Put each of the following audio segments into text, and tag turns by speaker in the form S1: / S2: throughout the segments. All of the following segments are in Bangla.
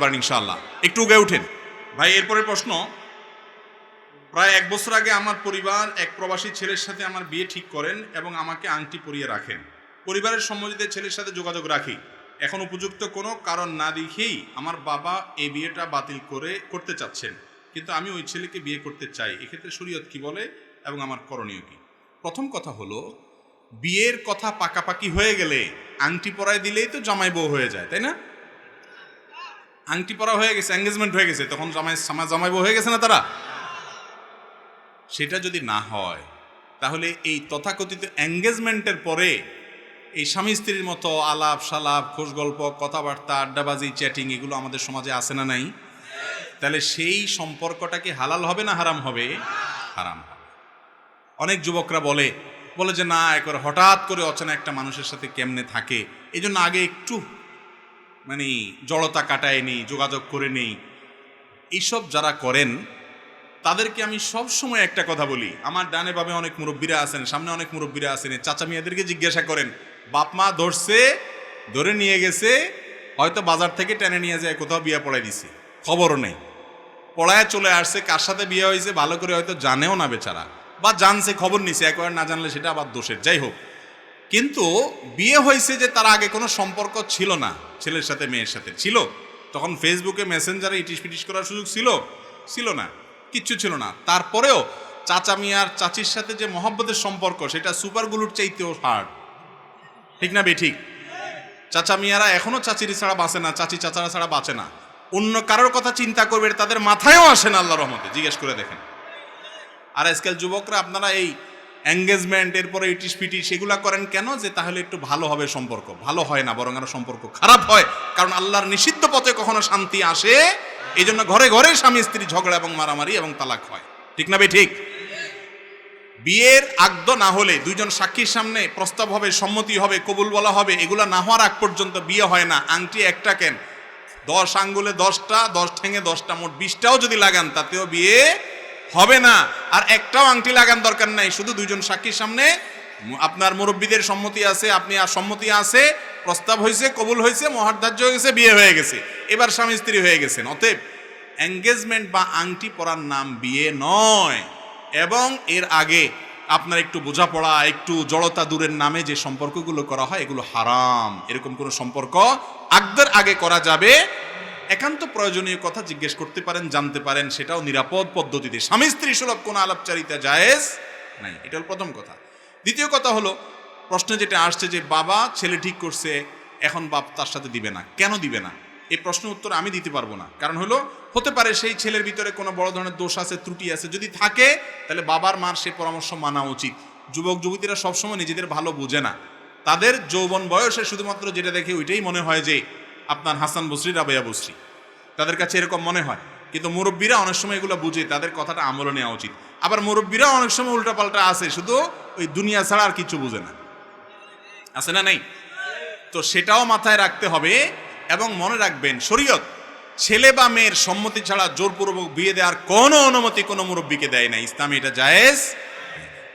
S1: পারেন ইনশাআল্লাহ। একটু উগে উঠেন ভাই। এরপরে প্রশ্ন, প্রায় 1 বছর আগে আমার পরিবার এক প্রবাসী ছেলের সাথে আমার বিয়ে ঠিক করেন এবং আমাকে আংটি পরিয়ে রাখেন। পরিবারের সম্মতিতে ছেলের সাথে যোগাযোগ রাখি। এখন উপযুক্ত কোনো কারণ না দেখেই আমার বাবা এই বিয়েটা বাতিল করতে চাচ্ছেন, কিন্তু আমি ওই ছেলেকে বিয়ে করতে চাই। এক্ষেত্রে শরীয়ত কি বলে এবং আমার করণীয় কি? প্রথম কথা হলো, বিয়ের কথা পাকাপাকি হয়ে গেলে আংটি পরায় দিলেই তো জামাই বউ হয়ে যায়, তাই না? আংটি পরা হয়ে গেছে, এঙ্গেজমেন্ট হয়ে গেছে, তখন জামাই বউ হয়ে গেছে না তারা? সেটা যদি না হয় তাহলে এই তথাকথিত এঙ্গেজমেন্টের পরে এই স্বামী স্ত্রীর মতো আলাপ সালাপ, খোশ গল্প, কথাবার্তা, আড্ডাবাজি, চ্যাটিং এগুলো আমাদের সমাজে আছে না নাই? তাহলে সেই সম্পর্কটা কি হালাল হবে না হারাম হবে? হারাম হবে। অনেক যুবকরা বলে যে না, একবার হঠাৎ করে অচেনা একটা মানুষের সাথে কেমনে থাকে, এই জন্য আগে একটু জড়তা কাটায় নেই, যোগাযোগ করে নেই। এইসব যারা করেন তাদেরকে আমি সব সময় একটা কথা বলি, আমার ডানে বামে অনেক মুরব্বীরা আছেন, সামনে অনেক মুরব্বীরা আছেন, চাচা মিয়াদেরকে জিজ্ঞাসা করেন, বাপ মা ধরে নিয়ে গেছে, হয়তো বাজার থেকে টেনে নিয়ে যায় কোথাও বিয়ে পড়াই দিছে, খবরও নেই, পড়ায় চলে আসছে, কার সাথে বিয়ে হয়েছে ভালো করে হয়তো জানেও না বেচারা, বা জানছে খবর নিছে, একবার না জানলে সেটা আবার দোষের। যাই হোক, কিন্তু বিয়ে হয়েছে যে তার আগে কোনো সম্পর্ক ছিল না ছেলের সাথে, মেয়ের সাথে ছিল, তখন ফেসবুকে মেসেঞ্জারে ইটিস পিটিস করার সুযোগ ছিল না, কিচ্ছু ছিল না। তারপরেও চাচা মিয়ার চাচির সাথে যে মহব্বতের সম্পর্ক, সেটা সুপারগুলোর চাইতেও হার্ড, ঠিক না ঠিক? চাচা মিয়ারা এখনো চাচির ছাড়া বাঁচে না, চাচি চাচারা ছাড়া বাঁচে না। অন্য কারোর কথা চিন্তা করবে তাদের মাথায়ও আসে না, আল্লাহর রহমতে, জিজ্ঞেস করে দেখেন। আর আজকাল যুবকরা আপনারা এই এঙ্গেজমেন্ট, এরপরে ইটিস পিটিস সেগুলা করেন কেন? যে তাহলে একটু ভালো হবে সম্পর্ক। ভালো হয় না, বরং আরো সম্পর্ক খারাপ হয়, কারণ আল্লাহর নিষিদ্ধ পথে কখনো শান্তি আসে। এই জন্য ঘরে ঘরে স্বামী স্ত্রী ঝগড়া এবং মারামারি এবং তালাক হয়, ঠিক না ঠিক? বিয়ের আগদ না হলে, দুইজন সাক্ষীর সামনে প্রস্তাব হবে, সম্মতি হবে, কবুল বলা হবে, এগুলা না হওয়ার আগ পর্যন্ত বিয়ে হয় না। আংটি একটা কেন, 10 আঙ্গুলে 10টা, 10 ঠেঙে 10টা, মোট 20টাও যদি লাগান তাতেও বিয়ে হবে না। আর একটাও আংটি লাগান দরকার নাই, শুধু দুইজন সাক্ষীর সামনে আপনার মুরব্বীদের সম্মতি আছে, আপনি আর সম্মতি আছে, প্রস্তাব হয়েছে, কবুল হয়েছে, মহার্ধার্য হয়ে গেছে, বিয়ে হয়ে গেছে, এবার স্বামী স্ত্রী হয়ে গেছেন। অতএব এঙ্গেজমেন্ট বা আংটি পরার নাম বিয়ে নয়। এবং এর আগে আপনার একটু বোঝাপড়া, একটু জড়তা দূরের নামে যে সম্পর্কগুলো করা হয় এগুলো হারাম। এরকম কোনো সম্পর্ক আগদের আগে করা যাবে। একান্ত প্রয়োজনীয় কথা জিজ্ঞেস করতে পারেন, জানতে পারেন, সেটাও নিরাপদ পদ্ধতিতে। স্বামী স্ত্রী সুলভ কোনো আলাপচারিতা জায়েজ নাই, এটা হল প্রথম কথা। দ্বিতীয় কথা হলো, প্রশ্নে যেটা আসছে যে বাবা ছেলে ঠিক করছে, এখন বাপ তার সাথে দিবে না, কেন দিবে না? এই প্রশ্নের উত্তর আমি দিতে পারবো না। কারণ হলো, হতে পারে সেই ছেলের ভিতরে কোনো বড় ধরনের দোষ আছে, ত্রুটি আছে, যদি থাকে তাহলে বাবার মার সে পরামর্শ মানা উচিত। যুবক যুবতীরা সবসময় নিজেদের ভালো বুঝে না, তাদের যৌবন বয়সে শুধুমাত্র যেটা দেখে ওইটাই মনে হয় যে আপনার হাসান বসরি, রাবেয়া বসরি, তাদের কাছে এরকম মনে হয়। কিন্তু মুরব্বীরা অনেক সময় এগুলো বুঝে, তাদের কথাটা আমলে নেওয়া উচিত। আবার মুরব্বীরা অনেক সময় উল্টাপাল্টা আছে, শুধু ওই দুনিয়া ছাড়া আর কিছু বুঝে না, আছে না নেই? তো সেটাও মাথায় রাখতে হবে। এবং মনে রাখবেন, শরীয়ত ছেলে বা মেয়ের সম্মতি ছাড়া জোরপূর্বক বিয়ে দেওয়ার কোনো অনুমতি কোনো মুরব্বীকে দেয় না। ইসলামে এটা জায়েজ।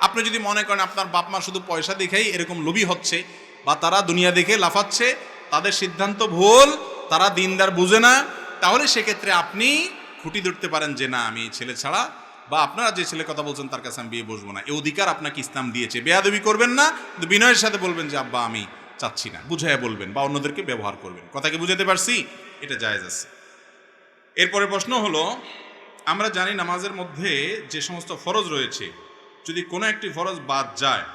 S1: আপনি যদি মনে করেন আপনার বাপ মা শুধু পয়সা দেখেই এরকম লোভী হচ্ছে, বা তারা দুনিয়া দেখে লাফাচ্ছে, তাদের সিদ্ধান্ত ভুল, তারা দিনদার বুঝে না, তাহলে সেক্ষেত্রে আপনি খুঁটি ধরতে পারেন যে না, আমি ছেলে ছাড়া, বা আপনারা যে ছেলে কথা বলছেন তার কাছে আমি বিয়ে বসবো না। এই অধিকার আপনাকে ইসলাম দিয়েছে। বেয়াদবি করবেন না, কিন্তু বিনয়ের সাথে বলবেন যে আব্বা আমি চাচ্ছি না, বুঝাইয়া বলবেন, বা অন্যদেরকে ব্যবহার করবেন। কথাকে বুঝাতে পারছি? এটা জায়েজ আছে। এরপরে প্রশ্ন হলো, আমরা জানি নামাজের মধ্যে যে সমস্ত ফরজ রয়েছে, যদি কোনো একটি ফরজ বাদ যায়,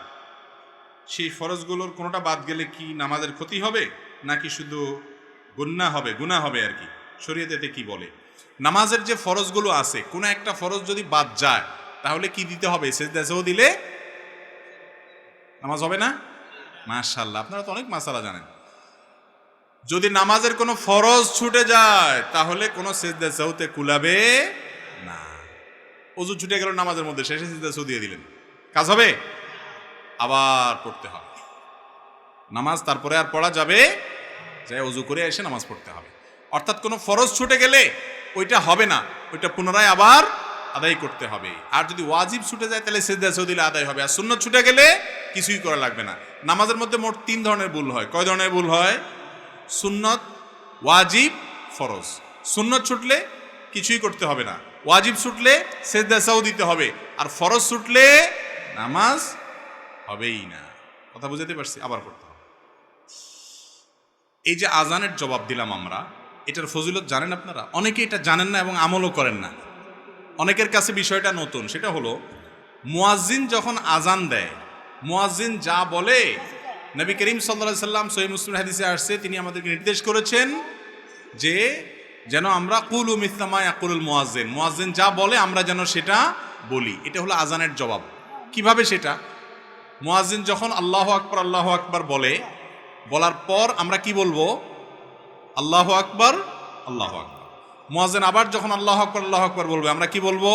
S1: সেই ফরজগুলোর কোনোটা বাদ গেলে কি নামাজের ক্ষতি হবে, নাকি শুধু গুনাহ হবে আর কি? শরীয়ত এতে কি বলে? নামাজের যে ফরজগুলো আছে, কোনো একটা ফরজ যদি বাদ যায় তাহলে কি দিতে হবে? সেজদা সেও দিলে নামাজ হবে না? মাশাআল্লাহ, আপনারা তো অনেক মাসালা জানেন। যদি নামাজের কোনো ফরজ ছুটে যায় তাহলে কোনো সেজদা সেওতে কুলাবে না। ওযু ছুটে গেল নামাজের মধ্যে, শেষে সেজদা সেও দিয়ে দিলেন, কাজ হবে? আবার পড়তে হবে নামাজ, তারপরে আর পড়া যাবে, যাই ওযু করে এসে নামাজ পড়তে হবে। অর্থাৎ কোনো ফরজ ছুটে গেলে ওইটা হবে না, ওইটা পুনরায় আবার আদায় করতে হবে। আর যদি ওয়াজিব ছুটে যায় তাহলে সেজদা সেও দিলে আদায় হবে। আর সুন্নত ছুটে গেলে কিছুই করা লাগবে না। নামাজের মধ্যে মোট 3 ধরনের ভুল হয়। কয় ধরনের ভুল হয়? সুন্নত, ওয়াজিব, ফরজ। সুন্নত ছুটলে কিছুই করতে হবে না, ওয়াজিব ছুটলে সেজদা সাউ দিতে হবে, আর ফরজ ছুটলে নামাজ হবেই না। কথা বুঝাতে পারছি? আবার করতে হবে। এই যে আজানের জবাব দিলাম আমরা, এটার ফজিলত জানেন আপনারা? অনেকে এটা জানেন না এবং আমলও করেন না। অনেকের কাছে বিষয়টা নতুন। সেটা হলো, মুয়াজ্জিন যখন আজান দেয়, মুয়াজ্জিন যা বলে, নবী করিম সাল্লাল্লাহু আলাইহি সাল্লাম সহিহ মুসলিম হাদিসে আসছে, তিনি আমাদেরকে নির্দেশ করেছেন যে যেন আমরা কুলু মিসলা মা ইয়াকুলুল মুয়াজ্জিন, মুয়াজ্জিন যা বলে আমরা যেন সেটা বলি। এটা হলো আজানের জবাব। কিভাবে সেটা? মুয়াজ্জিন যখন আল্লাহু আকবার বলে, বলার পর আমরা কি বলবো? আল্লাহু আকবার, আল্লাহু আকবার। মুয়াজ্জিন আবার যখন আল্লাহু আকবার বলবে, আমরা কি বলবো?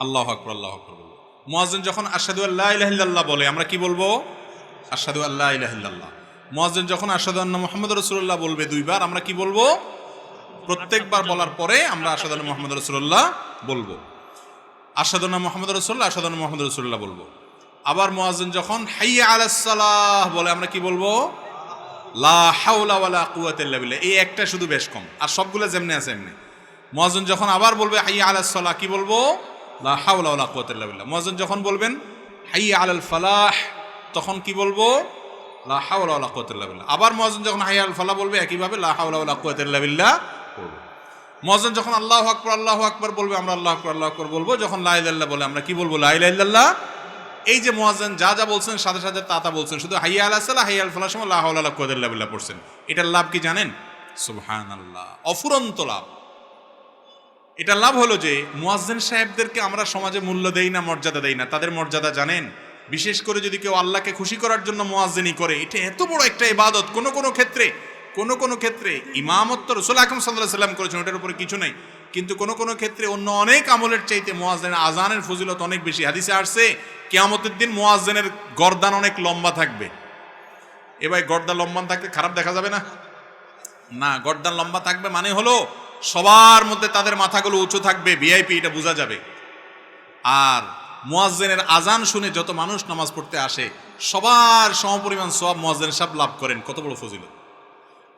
S1: আল্লাহু আকবার বলবো। মুয়াজ্জিন যখন আশহাদু আল্লা ইলাহা ইল্লাল্লাহ বলে, আমরা কি বলবো? আশহাদু আল্লা ইলাহা ইল্লাল্লাহ। মুয়াজ্জিন যখন আশহাদু আন্না মুহাম্মাদুর রাসূলুল্লাহ বলবে দুইবার, আমরা কি বলবো? প্রত্যেকবার বলার পরে আমরা আশহাদু আন্না মুহাম্মাদুর রাসূলুল্লাহ বলবো। আশহাদু আন্না মুহাম্মাদুর রাসূলুল্লাহ, আশহাদু আন্না মুহাম্মাদুর রাসূলুল্লাহ বলবো। আবার মুয়াজ্জিন যখন হাইয়া আলাস সালাহ বলে, আমরা কি বলবো? লা হাওলা ওয়ালা কুওয়াতা ইল্লা বিল্লাহ। এই একটা শুধু বেশ কম, আর সবগুলো যেমনি আছে এমনি। মুয়াজ্জিন যখন আবার বলবে হাইয়া আলাস সালাহ, কি বলবো? লা হাওলা ওয়ালা কুওয়াতা ইল্লা বিল্লাহ। মুয়াজ্জিন যখন বলবেন হাইয়া আলাল ফালাহ, তখন কি বলবো? লা হাওলা ওয়ালা কুওয়াতা ইল্লা বিল্লাহ। আবার মুয়াজ্জিন যখন হাইয়া আল ফালাহ বলবে, একইভাবে লা হাওলা ওয়ালা কুওয়াতা ইল্লা বিল্লাহ বলবো। মুয়াজ্জিন যখন আল্লাহু আকবার বলবে, আমরা আল্লাহু আকবার বলবো। যখন লা ইলাহা ইল্লাল্লাহ বলে, আমরা কি বলবো? লা ইলাহা ইল্লাল্লাহ। এই যে মুয়াজ্জিন যা যা বলছেন সাথে সাথে তা বলছেন, শুধু হাইয়া আলাস সালাহ, হাইয়া আল ফালাহ সময় লা হাওলা ওয়ালা কুওয়াতা ইল্লা বিল্লাহ পড়ছেন। এটার লাভ কি জানেন? সুবহানাল্লাহ, অফুরন্ত লাভ। এটার লাভ হলো যে মুয়াজ্জিন সাহেবদেরকে আমরা সমাজে মূল্য দেই না, মর্যাদা দেই না। তাদের মর্যাদা জানেন? বিশেষ করে যদি কেউ আল্লাহকে খুশি করার জন্য মুয়াজ্জিনি করে, এটা এত বড় একটা ইবাদত। কোন কোন ক্ষেত্রে ইমামত্ব রাসূল আকরাম সাল্লাল্লাহু আলাইহি ওয়াসাল্লাম করেছেন, ওটার উপরে কিছু নাই। কিন্তু কোন ক্ষেত্রে অন্য অনেক আমলের চাইতে মুয়াজ্জিনের আজানের ফজিলত অনেক বেশি। হাদিসে আসছে কিয়ামতের দিন মুয়াজ্জিনের গর্দান অনেক লম্বা থাকবে। এবার গর্দান লম্বা থাকতে খারাপ দেখা যাবে না? না, গর্দান লম্বা থাকবে মানে হলো সবার মধ্যে তাদের মাথাগুলো উঁচু থাকবে, ভিআইপি, এটা বোঝা যাবে। আর মুয়াজ্জিনের আজান শুনে যত মানুষ নামাজ পড়তে আসে, সবার সমপরিমাণ সওয়াব মুয়াজ্জিন সাহেব লাভ করেন। কত বড় ফজিলত!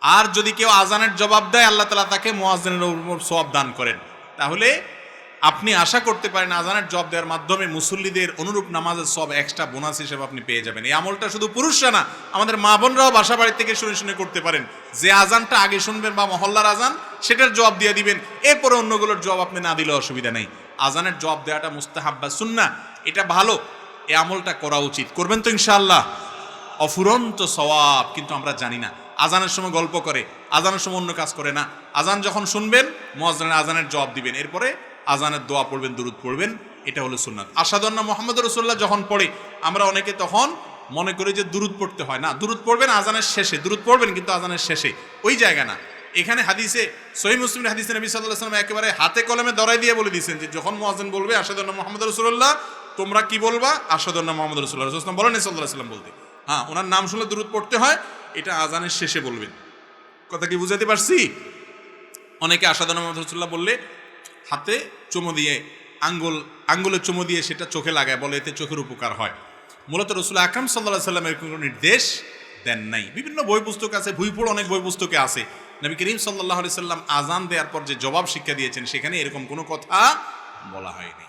S1: আর যদি কেউ আজানের জবাব দেয়, আল্লাহ তাআলা তাকে মুয়াজ্জিনের উপর সওয়াব দান করেন। তাহলে আপনি আশা করতে পারেন আজানের জবাব দেওয়ার মাধ্যমে মুসল্লিদের অনুরূপ নামাজের সওয়াব এক্সট্রা বোনাস হিসেবে আপনি পেয়ে যাবেন। এই আমলটা শুধু পুরুষরা না, আমাদের মা বোনরাও বাসা বাড়ি থেকে শুনে করতে পারেন। যে আজানটা আগে শুনবেন বা মহল্লার আজান, সেটার জবাব দিয়ে দিবেন। এরপরে অন্যগুলোর জবাব আপনি না দিলে অসুবিধা নেই। আজানের জবাব দেওয়াটা মুস্তাহাব বা সুন্নাহ, এটা ভালো। এই আমলটা করা উচিত। করবেন তো ইনশাআল্লাহ? অফুরন্ত সওয়াব। কিন্তু আমরা জানি না। আজানের সময় গল্প করে, আজানের সময় অন্য কাজ করে না। আজান যখন শুনবেন, মুয়াজ্জিনের আজানের জবাব দিবেন, এরপরে আজানের দোয়া পড়বেন, দুরূদ পড়বেন। এটা হলো সুন্নাত। আশহাদু আন্না মুহাম্মাদুর রাসূলুল্লাহ যখন পড়ে, আমরা অনেকে তখন মনে করি যে দুরূদ পড়তে হয় না। দুরূদ পড়বেন আজানের শেষে, দুরূদ পড়বেন কিন্তু আজানের শেষে, ওই জায়গা না। এখানে হাদিসে, সহিহ মুসলিমের হাদিসে নবী সাল্লাল্লাহু আলাইহি ওয়াসাল্লাম একেবারে হাতে কলমে ধরাই দিয়ে বলে দিয়েছেন যে যখন মুয়াজ্জিন বলবে আশহাদু আন্না মুহাম্মাদুর রাসূলুল্লাহ, তোমরা কি বলবা? আশহাদু আন্না মুহাম্মাদুর রাসূলুল্লাহ। রাসূলুল্লাহ বলেন সাল্লাল্লাহু আলাইহি ওয়াসাল্লাম বলতে, হ্যাঁ, ওনার নাম শুনলে দুরূদ পড়তে হয়। এটা আজানের শেষে বলবেন। কথা কি বুঝাতে পারছি? অনেকে আশহাদু আন্না মুহাম্মাদুর রাসূলুল্লাহ বললে হাতে চুমু দিয়ে, আঙ্গুলে চুমু দিয়ে সেটা চোখে লাগায়, বলে এতে চোখের উপকার হয়। মূলত রাসূল আকরাম সাল্লাল্লাহু আলাইহি ওয়াসাল্লাম এর কোনো নির্দেশ দেন নাই। বিভিন্ন বই পুস্তক আছে, ভুইপোড় অনেক বই পুস্তকে আছে। নবী করিম সাল্লাল্লাহু আলাইহি ওয়াসাল্লাম আজান দেওয়ার পর যে জবাব শিক্ষা দিয়েছেন, সেখানে এরকম কোনো কথা বলা হয়নি।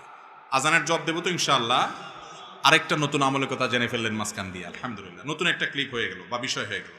S1: আজানের জবাব দেবো তো ইনশাআল্লাহ। আরেকটা নতুন আমলের কথা জেনে ফেললেন মাঝখান দিয়ে, আলহামদুলিল্লাহ। নতুন একটা ক্লিক হয়ে গেল বা বিষয় হয়ে গেল।